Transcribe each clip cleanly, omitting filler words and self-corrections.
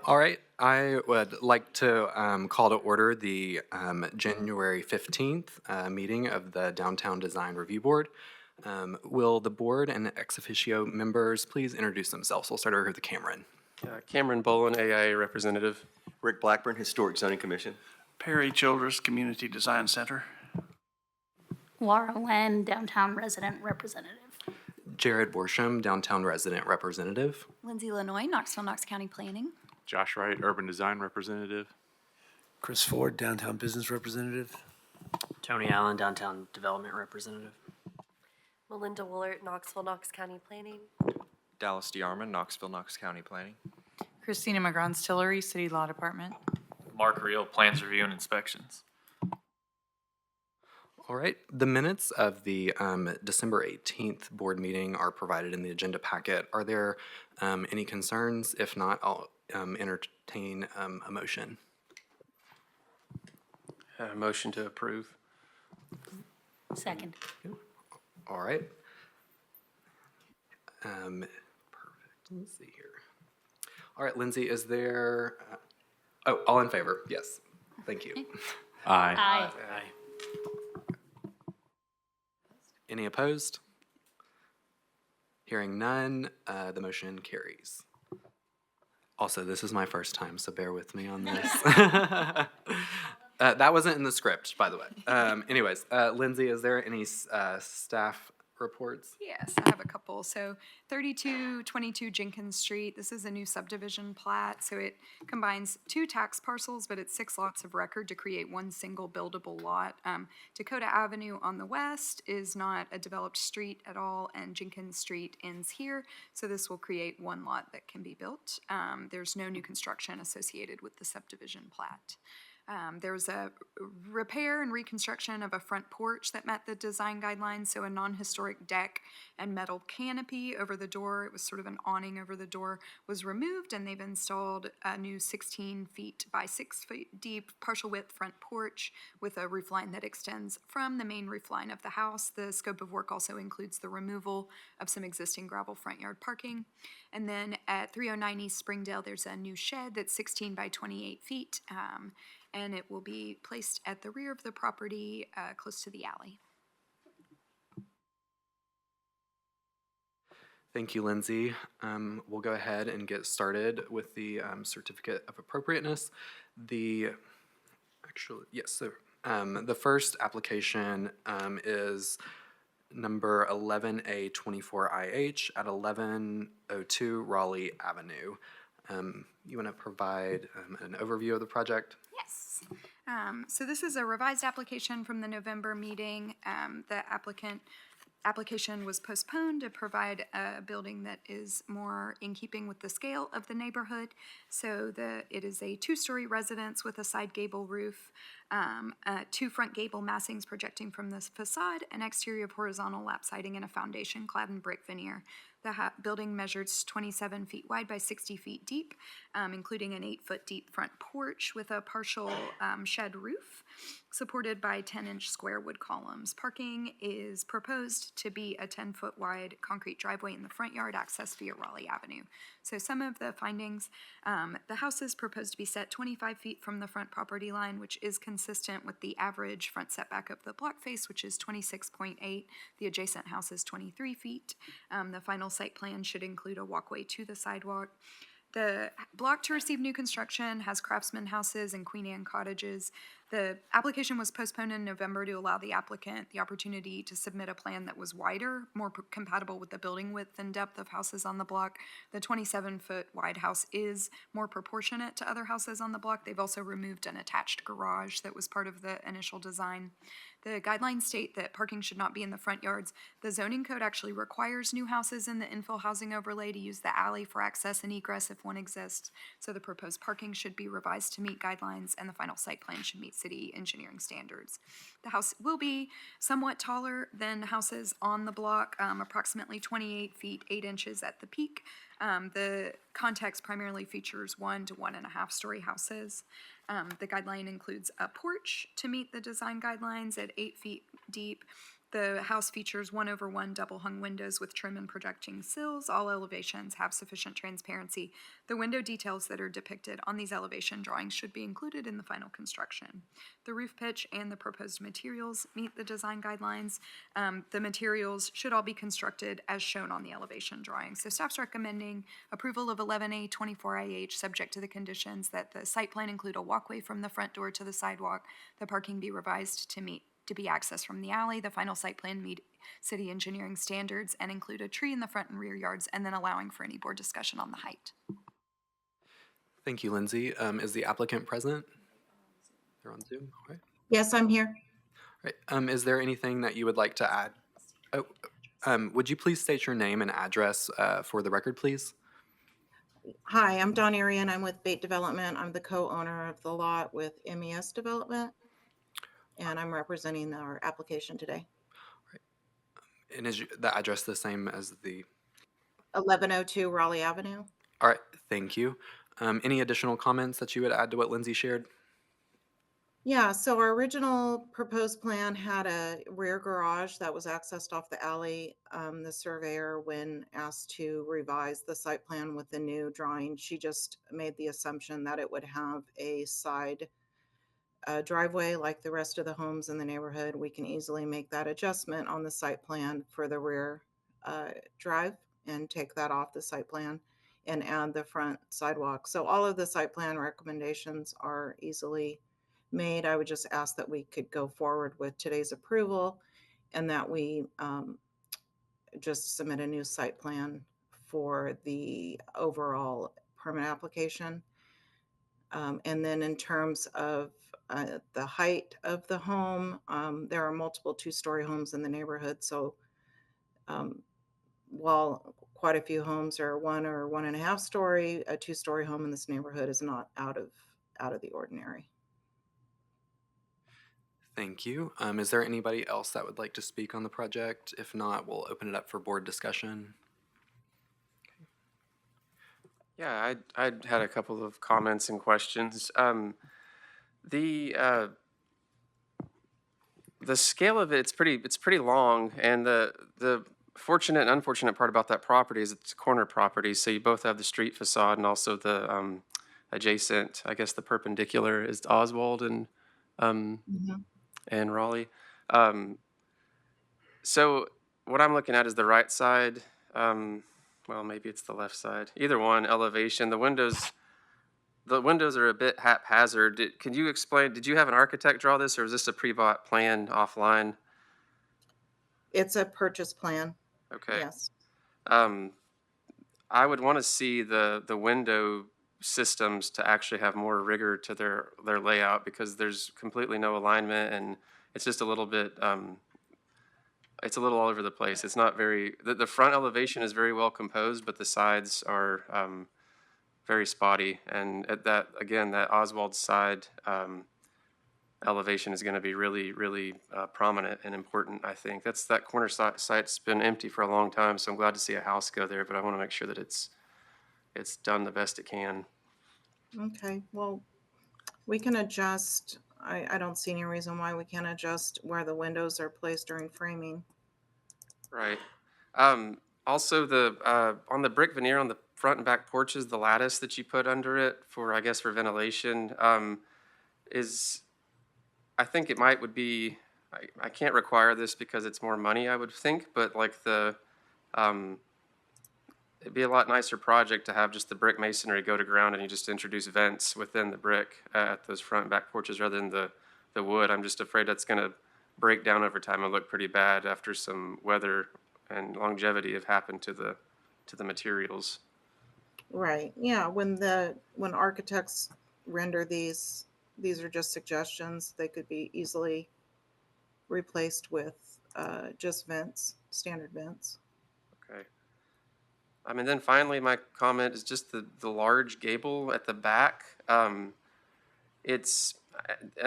All right, I would like to call to order the January 15th meeting of the Downtown Design Review Board. Will the board and ex officio members please introduce themselves? We'll start over with Cameron. Cameron Bolin, AIA representative. Rick Blackburn, Historic Zoning Commission. Perry Childress, Community Design Center. Laura Wen, Downtown Resident Representative. Jared Borsham, Downtown Resident Representative. Lindsay Lanoy, Knoxville, Knox County Planning. Josh Wright, Urban Design Representative. Chris Ford, Downtown Business Representative. Tony Allen, Downtown Development Representative. Melinda Woolert, Knoxville, Knox County Planning. Dallas DeArmond, Knoxville, Knox County Planning. Christina McGrath-Tillery, City Law Department. Mark Reel, Plans Review and Inspections. All right, the minutes of the December 18th board meeting are provided in the agenda packet. Are there any concerns? If not, I'll entertain a motion. Motion to approve. Second. All right. Perfect. Let's see here. All right, Lindsay, is there... all in favor? Yes. Thank you. Aye. Aye. Any opposed? Hearing none, the motion carries. Also, this is my first time, so bear with me on this. That wasn't in the script, by the way. Anyways, Lindsay, is there any staff reports? Yes, I have a couple. So 3222 Jenkins Street, this is a new subdivision plat. So it combines two tax parcels, but it's 6 lots of record to create one single buildable lot. Dakota Avenue on the west is not a developed street at all, and Jenkins Street ends here. So this will create one lot that can be built. There's no new construction associated with the subdivision plat. There was a repair and reconstruction of a front porch that met the design guidelines, so a non-historic deck and metal canopy over the door. It was sort of an awning over the door, was removed, and they've installed a new 16 feet by 6 feet deep partial width front porch with a roof line that extends from the main roof line of the house. The scope of work also includes the removal of some existing gravel front yard parking. And then at 309 East Springdale, there's a new shed that's 16 by 28 feet. And it will be placed at the rear of the property, close to the alley. Thank you, Lindsay. We'll go ahead and get started with the certificate of appropriateness. The first application is number 11A24IH at 1102 Raleigh Avenue. You want to provide an overview of the project? Yes. So this is a revised application from the November meeting. The application was postponed to provide a building that is more in keeping with the scale of the neighborhood. So it is a 2-story residence with a side gable roof, 2 front gable massings projecting from the facade, an exterior of horizontal lap siding, and a foundation clad in brick veneer. The building measures 27 feet wide by 60 feet deep, including an 8-foot deep front porch with a partial shed roof supported by 10-inch square wood columns. Parking is proposed to be a 10-foot wide concrete driveway in the front yard, accessed via Raleigh Avenue. So some of the findings, the house is proposed to be set 25 feet from the front property line, which is consistent with the average front setback of the block face, which is 26.8. The adjacent house is 23 feet. The final site plan should include a walkway to the sidewalk. The block to receive new construction has Craftsman houses and Queen Anne cottages. The application was postponed in November to allow the applicant the opportunity to submit a plan that was wider, more compatible with the building width and depth of houses on the block. The 27-foot wide house is more proportionate to other houses on the block. They've also removed an attached garage that was part of the initial design. The guidelines state that parking should not be in the front yards. The zoning code actually requires new houses in the infill housing overlay to use the alley for access and egress if one exists. So the proposed parking should be revised to meet guidelines, and the final site plan should meet city engineering standards. The house will be somewhat taller than houses on the block, approximately 28 feet 8 inches at the peak. The context primarily features 1 to 1.5 story houses. The guideline includes a porch to meet the design guidelines at 8 feet deep, The house features 1/1 double-hung windows with trim and projecting sills. All elevations have sufficient transparency. The window details that are depicted on these elevation drawings should be included in the final construction. The roof pitch and the proposed materials meet the design guidelines. The materials should all be constructed as shown on the elevation drawing. So staff's recommending approval of 11A 24IH, subject to the conditions that the site plan include a walkway from the front door to the sidewalk, the parking be revised to be accessed from the alley, the final site plan meet city engineering standards and include a tree in the front and rear yards, and then allowing for any board discussion on the height. Thank you, Lindsay. Is the applicant present? They're on Zoom. All right. Yes, I'm here. Right. Is there anything that you would like to add? Oh, would you please state your name and address for the record, please? Hi, I'm Dawn Arian. I'm with Bait Development. I'm the co-owner of the lot with MES Development, and I'm representing our application today. And is the address the same as the? 1102 Raleigh Avenue. All right, thank you. Any additional comments that you would add to what Lindsay shared? Yeah, so our original proposed plan had a rear garage that was accessed off the alley. The surveyor, when asked to revise the site plan with the new drawing, she just made the assumption that it would have a side driveway like the rest of the homes in the neighborhood. We can easily make that adjustment on the site plan for the rear drive and take that off the site plan and add the front sidewalk. So all of the site plan recommendations are easily made. I would just ask that we could go forward with today's approval and that we just submit a new site plan for the overall permit application. And then in terms of the height of the home, there are multiple two-story homes in the neighborhood. So while quite a few homes are 1 or 1.5 story, a two-story home in this neighborhood is not out of the ordinary. Thank you. Is there anybody else that would like to speak on the project? If not, we'll open it up for board discussion. Yeah, I had a couple of comments and questions. The scale of it's pretty long, and the fortunate and unfortunate part about that property is it's a corner property, so you both have the street facade and also the adjacent, I guess the perpendicular is Oswald and and Raleigh. So what I'm looking at is the right side. Well, maybe it's the left side. Either one, elevation. The windows are a bit haphazard. Can you explain? Did you have an architect draw this, or is this a pre-bought plan offline? It's a purchase plan. Okay. Yes. I would want to see the window systems to actually have more rigor to their layout, because there's completely no alignment and it's just a little bit it's a little all over the place. It's not very the front elevation is very well composed, but the sides are very spotty, and at that Oswald side elevation is going to be really prominent and important. I think that corner site's been empty for a long time, so I'm glad to see a house go there, but I want to make sure that it's done the best it can. Okay, well, we can adjust. I don't see any reason why we can't adjust where the windows are placed during framing. Right. Also, on the brick veneer on the front and back porches, the lattice that you put under it for ventilation, I think it would be, I can't require this because it's more money, I would think, but like it'd be a lot nicer project to have just the brick masonry go to ground and you just introduce vents within the brick at those front and back porches rather than the wood. I'm just afraid that's going to break down over time and look pretty bad after some weather and longevity have happened to the materials. Right. Yeah. When architects render these are just suggestions. They could be easily replaced with just vents, standard vents. Okay. And then finally, my comment is just the large gable at the back. And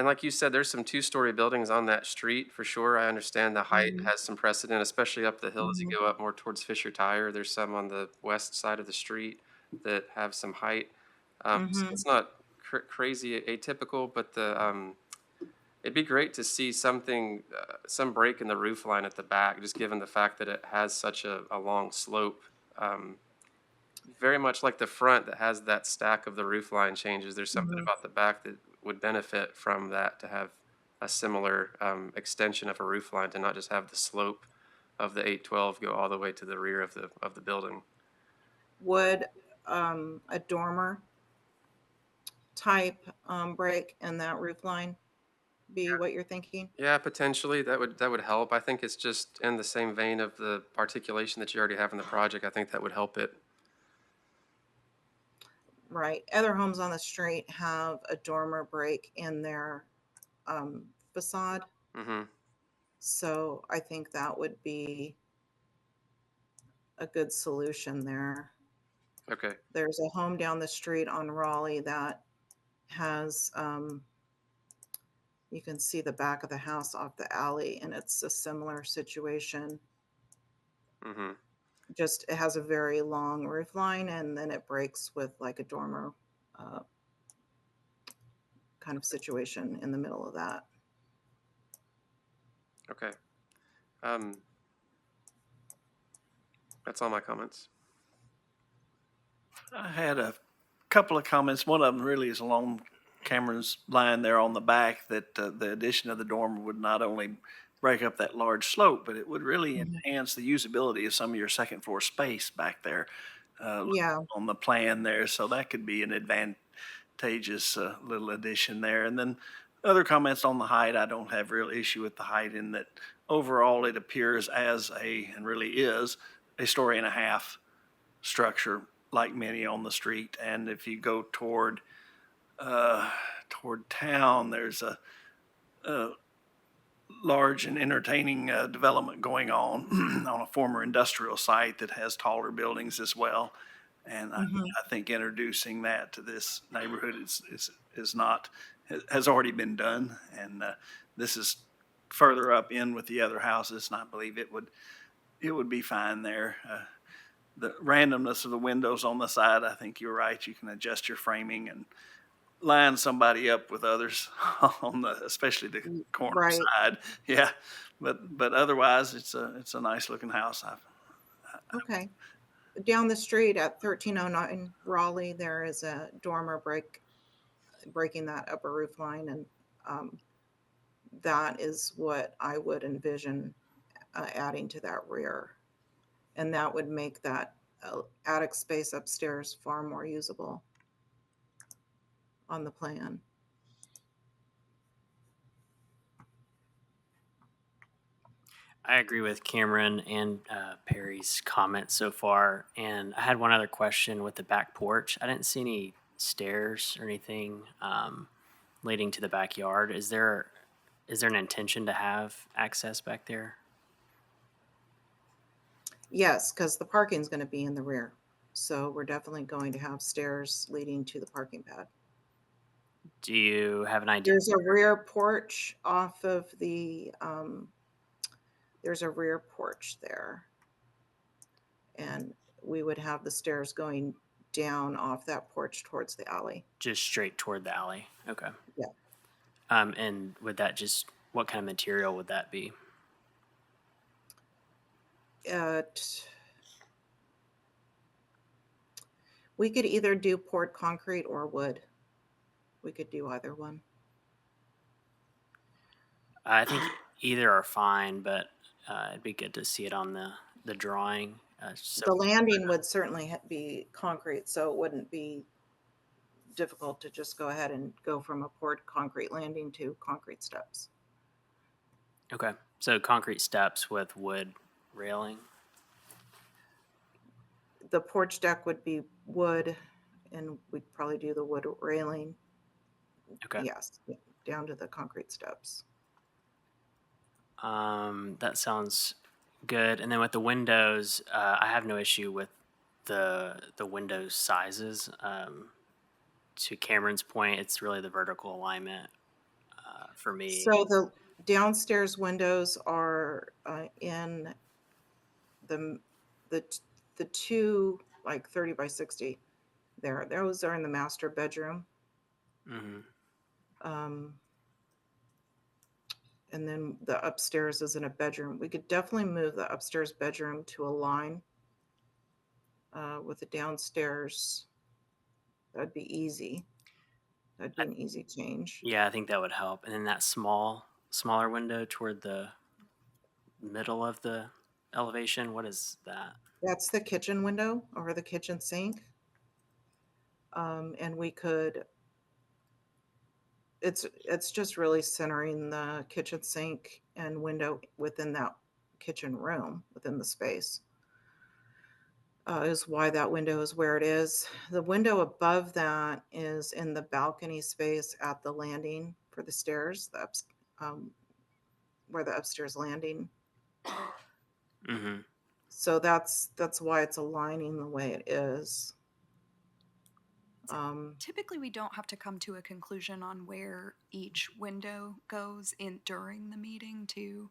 like you said, there's some two-story buildings on that street for sure. I understand the height has some precedent, especially up the hill as you go up more towards Fisher Tire. There's some on the west side of the street that have some height. So it's not crazy atypical, but it'd be great to see something, some break in the roof line at the back, just given the fact that it has such a long slope. Very much like the front that has that stack of the roof line changes, there's something about the back that would benefit from that, to have a similar extension of a roof line, to not just have the slope of the 812 go all the way to the rear of the building. Would a dormer type break in that roof line be what you're thinking? Yeah, potentially that would help. I think it's just in the same vein of the articulation that you already have in the project. I think that would help it. Right. Other homes on the street have a dormer break in their facade. Mm-hmm. So I think that would be a good solution there. Okay. There's a home down the street on Raleigh that has, you can see the back of the house off the alley, and it's a similar situation. Mm-hmm. Just it has a very long roof line, and then it breaks with like a dormer kind of situation in the middle of that. Okay. That's all my comments. I had a couple of comments. One of them really is along Cameron's line there on the back, that the addition of the dormer would not only break up that large slope, but it would really enhance the usability of some of your second floor space back there Yeah. on the plan there. So that could be an advantageous little addition there. And then other comments on the height, I don't have real issue with the height, in that overall it appears as and really is, a story and a half structure, like many on the street. And if you go toward town, there's a large and entertaining development going on on a former industrial site that has taller buildings as well. And I think introducing that to this neighborhood is not, has already been done. And this is further up in with the other houses, and I believe it would be fine there. The randomness of the windows on the side, I think you're right. You can adjust your framing and line somebody up with others on especially the corner side. Yeah, but otherwise, it's a nice looking house. Okay. Down the street at 1309 Raleigh, there is a dormer breaking that upper roof line, and that is what I would envision adding to that rear. And that would make that attic space upstairs far more usable on the plan. I agree with Cameron and Perry's comments so far. And I had one other question with the back porch. I didn't see any stairs or anything leading to the backyard. Is there an intention to have access back there? Yes, because the parking is going to be in the rear. So we're definitely going to have stairs leading to the parking pad. Do you have an idea? There's a rear porch off of the, there's a rear porch there. And we would have the stairs going down off that porch towards the alley. Just straight toward the alley. Okay. Yeah. And would that what kind of material would that be? We could either do poured concrete or wood. We could do either one. I think either are fine, but it'd be good to see it on the drawing. The landing would certainly be concrete, so it wouldn't be difficult to just go ahead and go from a poured concrete landing to concrete steps. Okay, so concrete steps with wood railing. The porch deck would be wood, and we'd probably do the wood railing. Okay. Yes, down to the concrete steps. That sounds good. And then with the windows, I have no issue with the window sizes. To Cameron's point, it's really the vertical alignment for me. So the downstairs windows are in the two, like 30 by 60 there. Those are in the master bedroom. Mm-hmm. And then the upstairs isn't a bedroom. We could definitely move the upstairs bedroom to align with the downstairs. That'd be easy. That'd be an easy change. Yeah, I think that would help. And then that smaller window toward the middle of the elevation, what is that? That's the kitchen window over the kitchen sink. And we could, it's just really centering the kitchen sink and window within that kitchen room, within the space. Is why that window is where it is. The window above that is in the balcony space at the landing for the stairs, where the upstairs landing. Mm-hmm. So that's why it's aligning the way it is. Typically, we don't have to come to a conclusion on where each window goes in during the meeting too,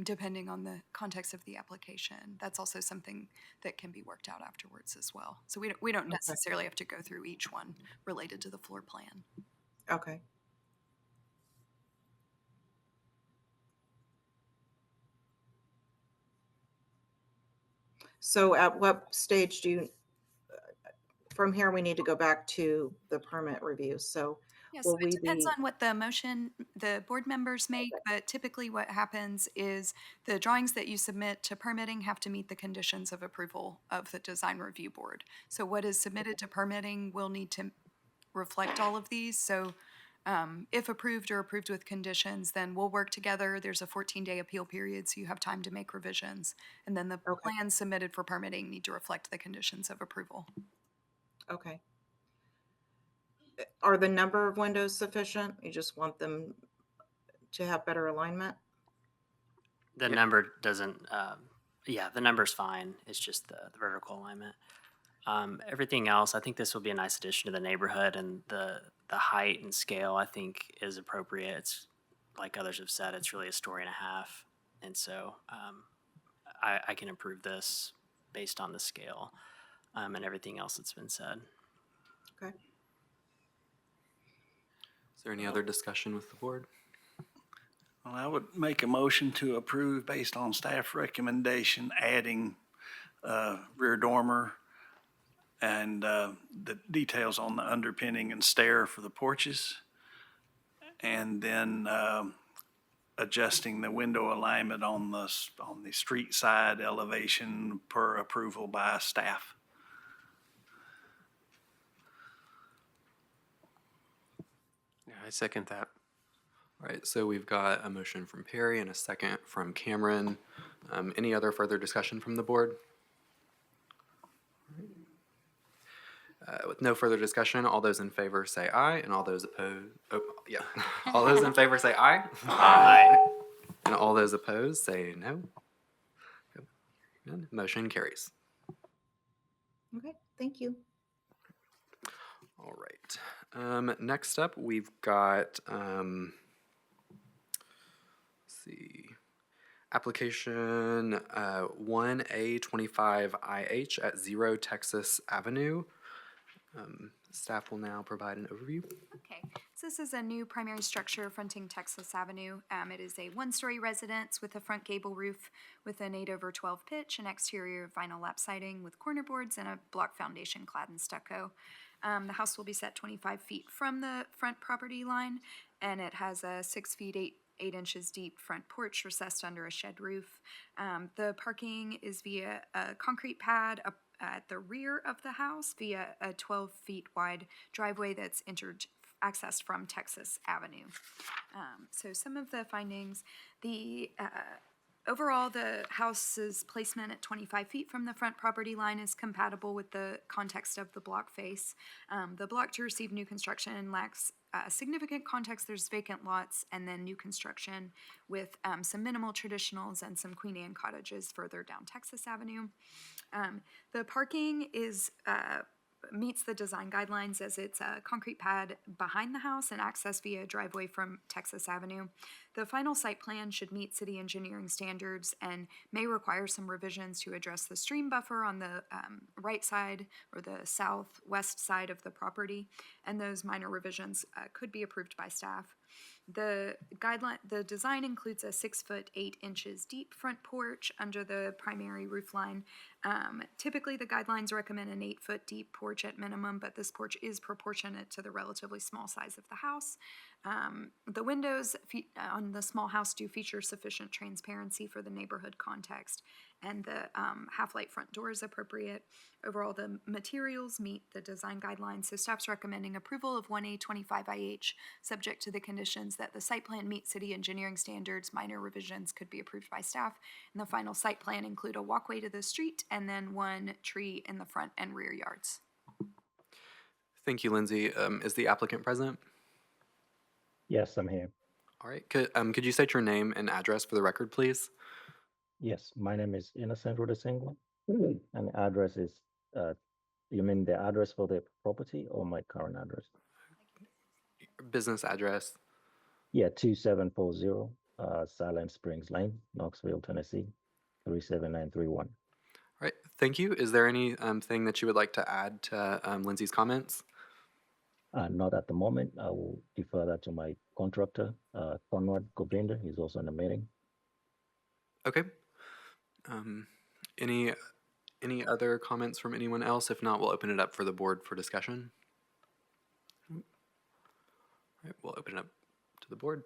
depending on the context of the application. That's also something that can be worked out afterwards as well. So we don't necessarily have to go through each one related to the floor plan. Okay. So at what stage from here, we need to go back to the permit review. So Yes, will it we depends be, on what the motion the board members make, but typically what happens is the drawings that you submit to permitting have to meet the conditions of approval of the design review board. So what is submitted to permitting will need to reflect all of these. So if approved or approved with conditions, then we'll work together. There's a 14-day appeal period, so you have time to make revisions. And then the plans submitted for permitting need to reflect the conditions of approval. okay. Are the number of windows sufficient? You just want them to have better alignment? The number doesn't, yeah, the number's fine. It's just the vertical alignment. Everything else, I think this will be a nice addition to the neighborhood, and the height and scale, I think, is appropriate. It's like others have said, it's really a story and a half. And so I can approve this based on the scale and everything else that's been said. Okay. Is there any other discussion with the board? Well, I would make a motion to approve based on staff recommendation, adding rear dormer and the details on the underpinning and stair for the porches. And then adjusting the window alignment on the street side elevation per approval by staff. Yeah, I second that. All right, so we've got a motion from Perry and a second from Cameron. Any other further discussion from the board? With no further discussion, all those in favor say aye, and all those opposed, all those in favor say aye. Aye. And all those opposed say no. Good. Motion carries. Okay, thank you. All right. Next up, we've got, let's see, application 1A25IH at 0 Texas Avenue. Staff will now provide an overview. Okay, so this is a new primary structure fronting Texas Avenue. It is a one-story residence with a front gable roof with an 8/12 pitch and exterior vinyl lap siding with corner boards and a block foundation clad in stucco. The house will be set 25 feet from the front property line, and it has a 6 feet 8 inches deep front porch recessed under a shed roof. The parking is via a concrete pad at the rear of the house via a 12 feet wide driveway that's accessed from Texas Avenue. So some of the findings, overall, the house's placement at 25 feet from the front property line is compatible with the context of the block face. The block to receive new construction lacks significant context. There's vacant lots and then new construction with some minimal traditionals and some Queen Anne cottages further down Texas Avenue. The parking meets the design guidelines as it's a concrete pad behind the house and access via driveway from Texas Avenue. The final site plan should meet city engineering standards and may require some revisions to address the stream buffer on the right side or the southwest side of the property, and those minor revisions could be approved by staff. The design includes a 6 foot 8 inches deep front porch under the primary roof line. Typically, the guidelines recommend an 8 foot deep porch at minimum, but this porch is proportionate to the relatively small size of the house. The windows on the small house do feature sufficient transparency for the neighborhood context, and the half-light front door is appropriate. Overall, the materials meet the design guidelines, so staff's recommending approval of 1A 25IH, subject to the conditions that the site plan meets city engineering standards. Minor revisions could be approved by staff, and the final site plan include a walkway to the street and then 1 tree in the front and rear yards. Thank you, Lindsay. Is the applicant present? Yes, I'm here. All right. Could you state your name and address for the record, please? Yes, my name is Innocent Rodasingwa, and the address is, you mean the address for the property or my current address? Business address. Yeah, 2740 Silent Springs Lane, Knoxville, Tennessee, 37931. All right. Thank you. Is there any thing that you would like to add to Lindsay's comments? Not at the moment. I will defer that to my contractor, Conrad Govinda. He's also in the meeting. Okay. Any other comments from anyone else? If not, we'll open it up for the board for discussion. All right, we'll open it up to the board.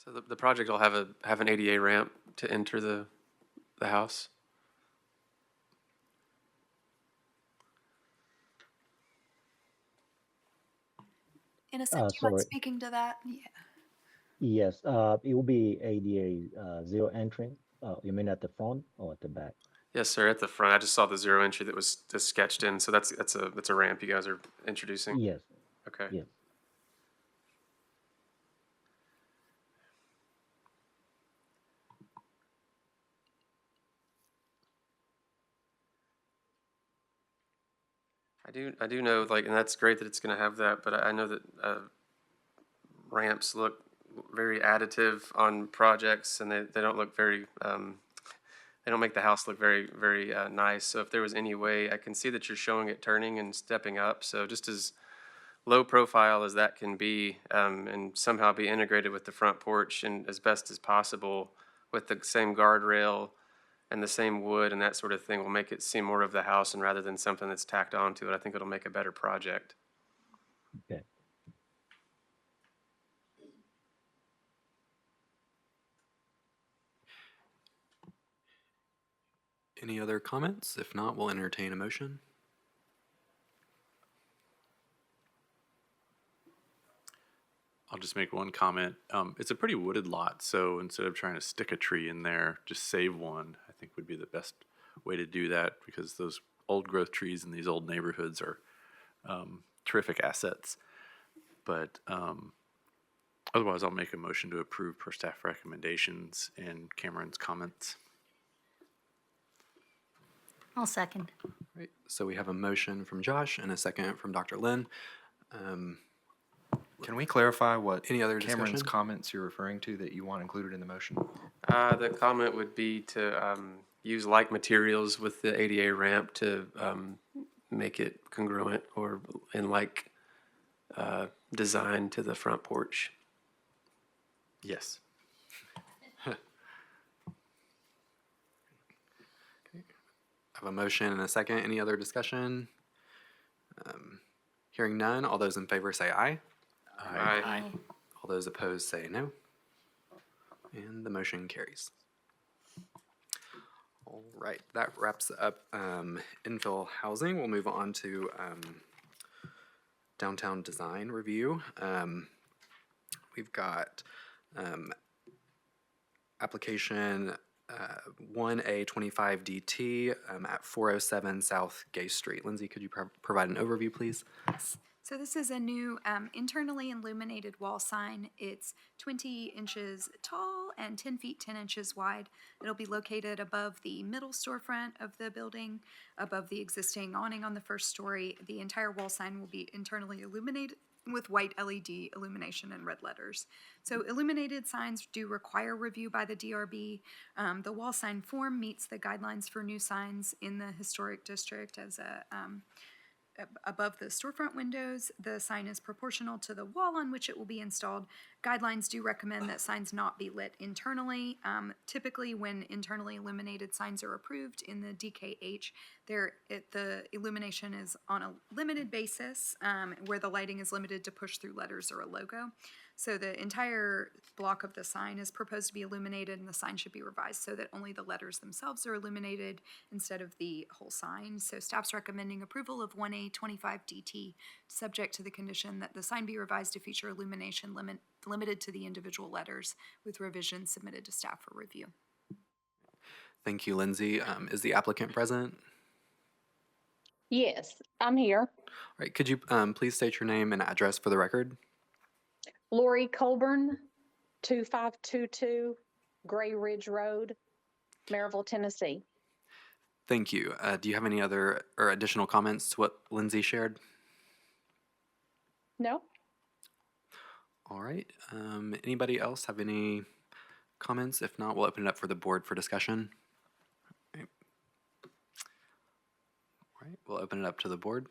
So the project will have an ADA ramp to enter the house. Innocent, do you mind speaking to that? Yeah. Yes, it will be ADA zero entry. You mean at the front or at the back? Yes, sir. At the front, I just saw the zero entry that was just sketched in. So that's a ramp you guys are introducing. Yes. Okay. Yes. I do know, like, and that's great that it's going to have that, but I know that ramps look very additive on projects, and they don't look very, they don't make the house look very, very nice. So if there was any way, I can see that you're showing it turning and stepping up. So just as low profile as that can be, and somehow be integrated with the front porch and as best as possible with the same guardrail and the same wood and that sort of thing will make it seem more of the house, and rather than something that's tacked onto it, I think it'll make a better project. Okay. Any other comments? If not, we'll entertain a motion. I'll just make one comment. It's a pretty wooded lot, so instead of trying to stick a tree in there, just save one, I think would be the best way to do that, because those old growth trees in these old neighborhoods are terrific assets. But otherwise, I'll make a motion to approve per staff recommendations and Cameron's comments. I'll second. Right. So we have a motion from Josh and a second from Dr. Lynn. Can we clarify what Any other Cameron's discussion? comments you're referring to that you want included in the motion? The comment would be to use like materials with the ADA ramp to make it congruent or in like design to the front porch. Yes. I have a motion and a second. Any other discussion? Hearing none, all those in favor say aye. Aye. All those opposed say no. And the motion carries. All right, that wraps up infill housing. We'll move on to downtown design review. We've got application 1A25DT at 407 South Gay Street. Lindsay, could you provide an overview, please? So this is a new internally illuminated wall sign. It's 20 inches tall and 10 feet 10 inches wide. It'll be located above the middle storefront of the building, above the existing awning on the first story. The entire wall sign will be internally illuminated with white LED illumination and red letters. So illuminated signs do require review by the DRB. The wall sign form meets the guidelines for new signs in the historic district as above the storefront windows. The sign is proportional to the wall on which it will be installed. Guidelines do recommend that signs not be lit internally. Typically, when internally illuminated signs are approved in the DKH, the illumination is on a limited basis, where the lighting is limited to push-through letters or a logo. So the entire block of the sign is proposed to be illuminated, and the sign should be revised so that only the letters themselves are illuminated instead of the whole sign. So staff's recommending approval of 1A25DT, subject to the condition that the sign be revised to feature illumination limited to the individual letters, with revisions submitted to staff for review. Thank you, Lindsay. Is the applicant present? Yes, I'm here. All right, could you please state your name and address for the record? Lori Colburn, 2522 Gray Ridge Road, Maryville, Tennessee. Thank you. Do you have any other or additional comments to what Lindsay shared? No? All right. Anybody else have any comments? If not, we'll open it up for the board for discussion. All right, we'll open it up to the board.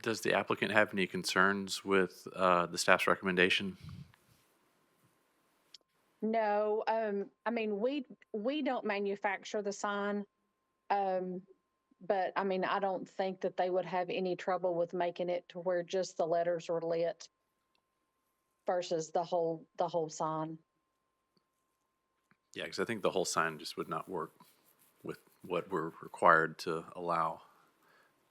Does the applicant have any concerns with the staff's recommendation? No. I mean, we don't manufacture the sign. But I mean, I don't think that they would have any trouble with making it to where just the letters are lit versus the whole sign. Yeah, because I think the whole sign just would not work with what we're required to allow,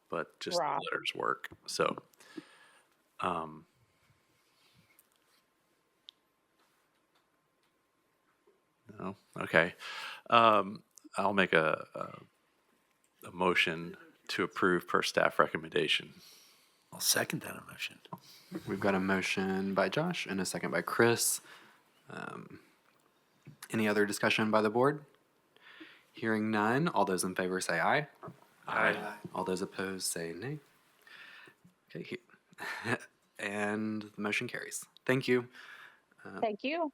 but just Right. the letters work. So, no, okay. I'll make a motion to approve per staff recommendation. I'll second that motion. We've got a motion by Josh and a second by Chris. Any other discussion by the board? Hearing none, all those in favor say aye. Aye. All those opposed say nay. Okay, and the motion carries. Thank you. Thank you.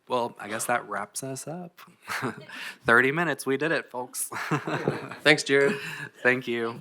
Well, I guess that wraps us up. 30 minutes, we did it, folks. Thanks, Jared. Thank you.